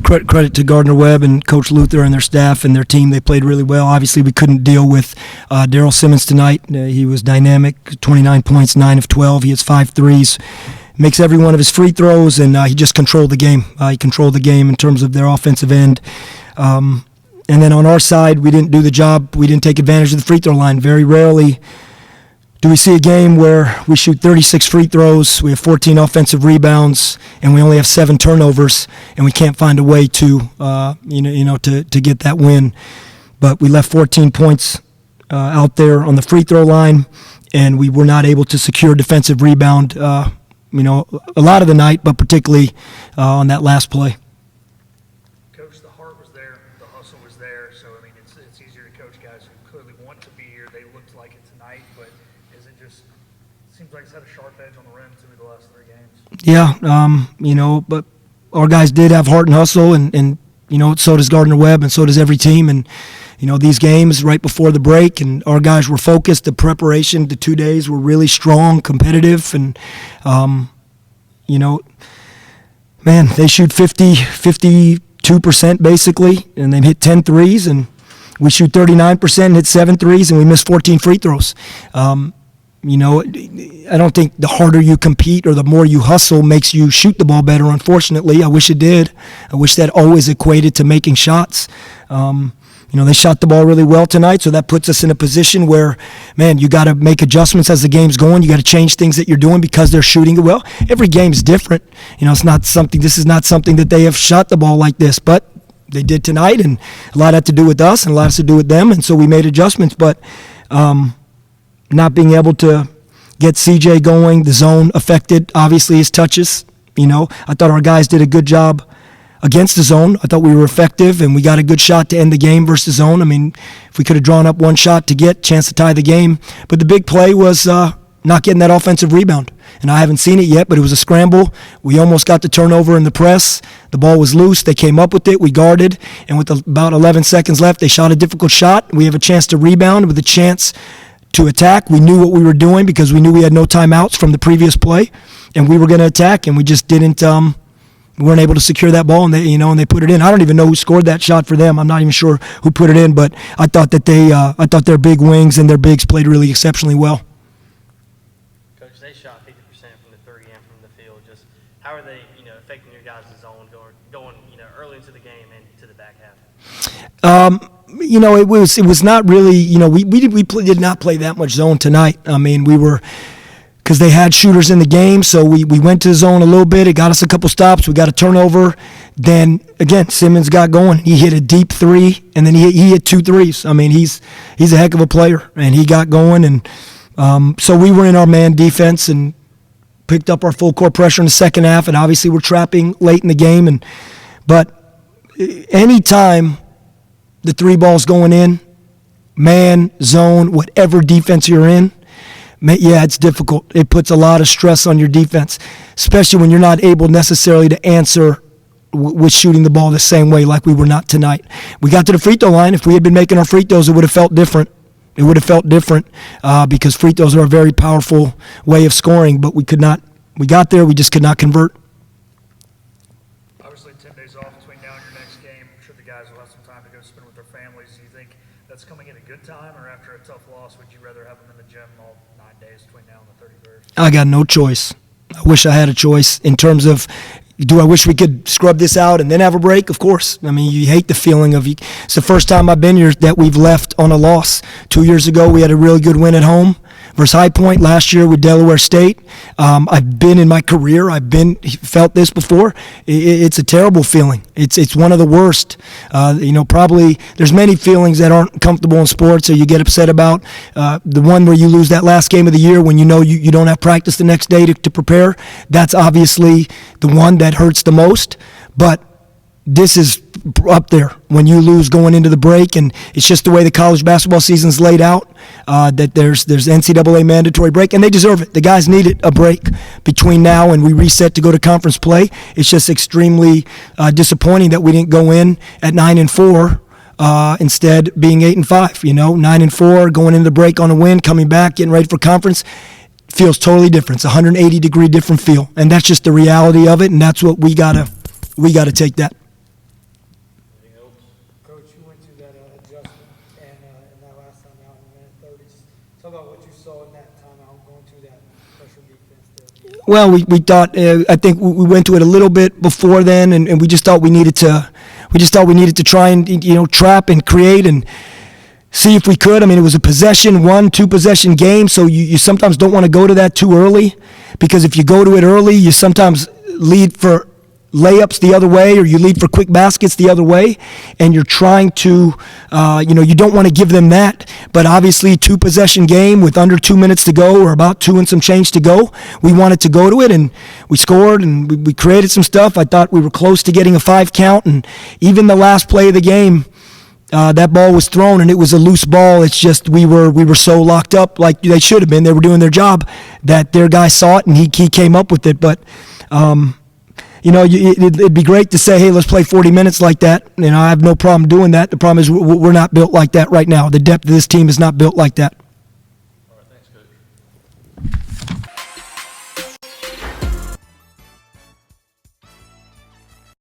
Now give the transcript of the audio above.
credit to Gardner-Webb and Coach Luther and their staff and their team. They played really well. Obviously, we couldn't deal with Daryl Simmons tonight. He was dynamic, 29 points, 9 of 12. He has 5 threes. Makes every one of his free throws, and he just controlled the game. He controlled the game in terms of their offensive end. And then on our side, we didn't do the job. We didn't take advantage of the free throw line. Very rarely do we see a game where we shoot 36 free throws, we have 14 offensive rebounds, and we only have 7 turnovers, and we can't find a way to to get that win. But we left 14 points out there on the free throw line, and we were not able to secure a defensive rebound. A lot of the night, but particularly on that last play. Coach, the heart was there, the hustle was there, so I mean it's easier to coach guys who clearly want to be here. They looked like it tonight, but is it just seems like it's had a sharp edge on the rim the last 3 games? Yeah, but our guys did have heart and hustle, and so does Gardner-Webb, and so does every team, and these games right before the break, and our guys were focused. The preparation, the 2 days were really strong, competitive, and they shoot 52% basically, and they hit 10 threes, and we shoot 39% and hit 7 threes, and we missed 14 free throws. I don't think the harder you compete or the more you hustle makes you shoot the ball better, unfortunately. I wish it did. I wish that always equated to making shots. They shot the ball really well tonight, so that puts us in a position where, man, you got to make adjustments as the game's going. You got to change things that you're doing because they're shooting it well. Every game's different. This is not something that they have shot the ball like this, but they did tonight, and a lot had to do with us and a lot has to do with them, and so we made adjustments. But not being able to get CJ going, the zone affected, obviously, his touches. I thought our guys did a good job against the zone. I thought we were effective, and we got a good shot to end the game versus zone. I mean, if we could have drawn up one shot to get a chance to tie the game. But the big play was not getting that offensive rebound. And I haven't seen it yet, but it was a scramble. We almost got the turnover in the press. The ball was loose. They came up with it. We guarded. And with about 11 seconds left, they shot a difficult shot. We have a chance to rebound with a chance to attack. We knew what we were doing because we knew we had no timeouts from the previous play, and we were going to attack, and we just didn't. We weren't able to secure that ball, and they put it in. I don't even know who scored that shot for them. I'm not even sure who put it in, but I thought that I thought their big wings and their bigs played really exceptionally well. Coach, they shot 50% from the 3 and from the field. Just how are they, affecting your guys' zone going, early into the game and to the back half? It was not really. We did not play that much zone tonight. I mean, because they had shooters in the game, so we went to the zone a little bit. It got us a couple stops. We got a turnover. Then, again, Simmons got going. He hit a deep 3, and then he hit 2 threes. I mean, he's a heck of a player, and he got going. And so we were in our man defense and picked up our full court pressure in the second half, and obviously we're trapping late in the game. But any time the 3 ball's going in, man, zone, whatever defense you're in, yeah, it's difficult. It puts a lot of stress on your defense, especially when you're not able necessarily to answer with shooting the ball the same way like we were not tonight. We got to the free throw line. If we had been making our free throws, it would have felt different. It would have felt different because free throws are a very powerful way of scoring, but we could not. We got there. We just could not convert. Obviously, 10 days off between now and your next game. I'm sure the guys will have some time to go spend with their families. Do you think that's coming at a good time, or after a tough loss, would you rather have them in the gym all 9 days between now and the 31st? I got no choice. I wish I had a choice in terms of, do I wish we could scrub this out and then have a break? Of course. I mean, you hate the feeling of, it's the first time I've been here that we've left on a loss. 2 years ago, we had a really good win at home versus High Point. Last year with Delaware State. I've been in my career. Felt this before. It's a terrible feeling. It's one of the worst. Probably there's many feelings that aren't comfortable in sports, or you get upset about. The one where you lose that last game of the year when you don't have practice the next day to prepare. That's obviously the one that hurts the most. But this is up there when you lose going into the break, and it's just the way the college basketball season's laid out, that there's NCAA mandatory break, and they deserve it. The guys needed a break between now and we reset to go to conference play. It's just extremely disappointing that we didn't go in at 9-4 instead being 8-5. 9-4, going into the break on a win, coming back, getting ready for conference. Feels totally different. It's a 180-degree different feel, and that's just the reality of it, and that's what we gotta take that. Well, we thought, I think we went to it a little bit before then, and we just thought we needed to try and, trap and create and see if we could. I mean, it was a possession, 1-2 possession game, so you sometimes don't want to go to that too early, because if you go to it early, you sometimes lead for layups the other way, or you lead for quick baskets the other way, and you're trying to, you don't want to give them that. But obviously, 2 possession game with under 2 minutes to go, or about 2 and some change to go, we wanted to go to it, and we scored, and we created some stuff. I thought we were close to getting a 5 count, and even the last play of the game, that ball was thrown, and it was a loose ball. It's just we were so locked up, like they should have been. They were doing their job, that their guy saw it, and he came up with it. But it'd be great to say, hey, let's play 40 minutes like that. I have no problem doing that. The problem is we're not built like that right now. The depth of this team is not built like that.